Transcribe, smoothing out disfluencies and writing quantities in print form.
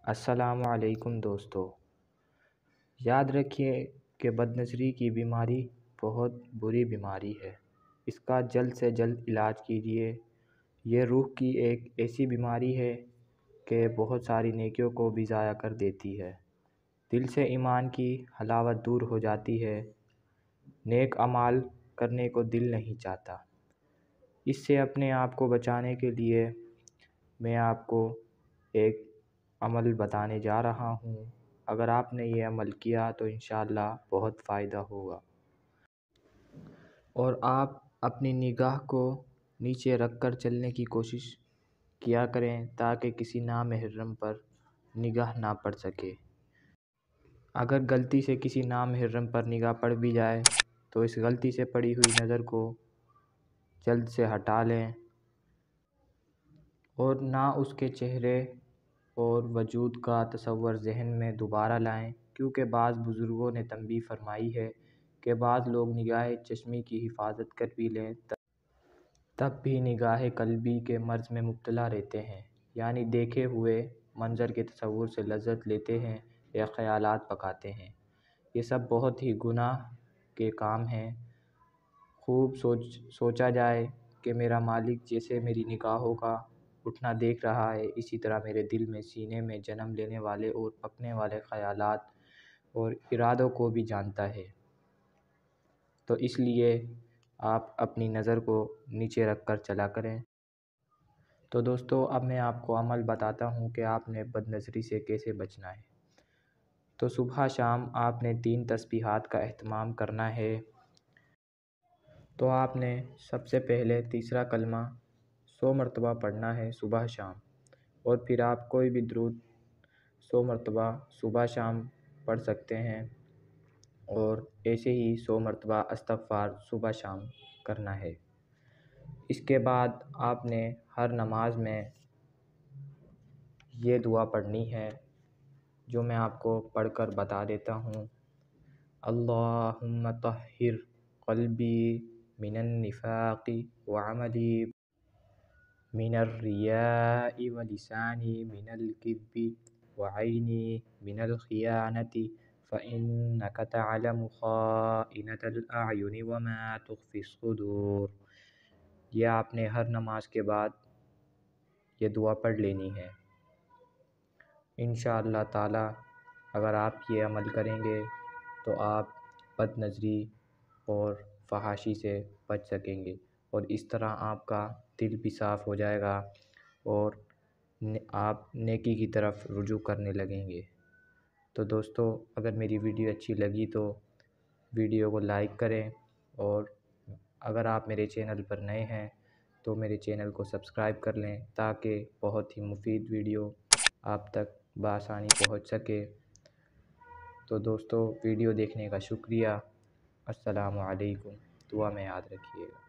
السلام علیکم دوستو، یاد رکھیے کہ بد نظری کی بیماری بہت بری بیماری ہے۔ اس کا جلد سے جلد علاج کیجیے۔ یہ روح کی ایک ایسی بیماری ہے کہ بہت ساری نیکیوں کو بھی ضائع کر دیتی ہے۔ دل سے ایمان کی حلاوت دور ہو جاتی ہے، نیک اعمال کرنے کو دل نہیں چاہتا۔ اس سے اپنے آپ کو بچانے کے لیے میں آپ کو ایک عمل بتانے جا رہا ہوں۔ اگر آپ نے یہ عمل کیا تو انشاءاللہ بہت فائدہ ہوگا۔ اور آپ اپنی نگاہ کو نیچے رکھ کر چلنے کی کوشش کیا کریں تاکہ کسی نامحرم پر نگاہ نہ پڑ سکے۔ اگر غلطی سے کسی نامحرم پر نگاہ پڑ بھی جائے تو اس غلطی سے پڑی ہوئی نظر کو جلد سے ہٹا لیں اور نہ اس کے چہرے اور وجود کا تصور ذہن میں دوبارہ لائیں، کیونکہ بعض بزرگوں نے تنبیہ فرمائی ہے کہ بعض لوگ نگاہ چشمی کی حفاظت کر بھی لیں تب بھی نگاہ قلبی کے مرض میں مبتلا رہتے ہیں، یعنی دیکھے ہوئے منظر کے تصور سے لذت لیتے ہیں یا خیالات پکاتے ہیں۔ یہ سب بہت ہی گناہ کے کام ہیں۔ خوب سوچا جائے کہ میرا مالک جیسے میری نگاہوں کا اٹھنا دیکھ رہا ہے، اسی طرح میرے دل میں سینے میں جنم لینے والے اور پکنے والے خیالات اور ارادوں کو بھی جانتا ہے۔ تو اس لیے آپ اپنی نظر کو نیچے رکھ کر چلا کریں۔ تو دوستو، اب میں آپ کو عمل بتاتا ہوں کہ آپ نے بد نظری سے کیسے بچنا ہے۔ تو صبح شام آپ نے 3 تسبیحات کا اہتمام کرنا ہے۔ تو آپ نے سب سے پہلے تیسرا کلمہ 100 مرتبہ پڑھنا ہے صبح شام، اور پھر آپ کوئی بھی درود 100 مرتبہ صبح شام پڑھ سکتے ہیں، اور ایسے ہی 100 مرتبہ استغفار صبح شام کرنا ہے۔ اس کے بعد آپ نے ہر نماز میں یہ دعا پڑھنی ہے جو میں آپ کو پڑھ کر بتا دیتا ہوں۔ اللہم طہر قلبی من النفاق وعملی من الریاء ولسانی من الکذب وعینی من الخیانة فإنک تعلم خائنة الأعین وما تخفی الصدور۔ یہ آپ نے ہر نماز کے بعد یہ دعا پڑھ لینی ہے۔ انشاءاللہ تعالی اگر آپ یہ عمل کریں گے تو آپ بد نظری اور فحاشی سے بچ سکیں گے، اور اس طرح آپ کا دل بھی صاف ہو جائے گا اور آپ نیکی کی طرف رجوع کرنے لگیں گے۔ تو دوستو، اگر میری ویڈیو اچھی لگی تو ویڈیو کو لائک کریں، اور اگر آپ میرے چینل پر نئے ہیں تو میرے چینل کو سبسکرائب کر لیں تاکہ بہت ہی مفید ویڈیو آپ تک بآسانی پہنچ سکے۔ تو دوستو، ویڈیو دیکھنے کا شکریہ۔ السلام علیکم، دعا میں یاد رکھیے گا۔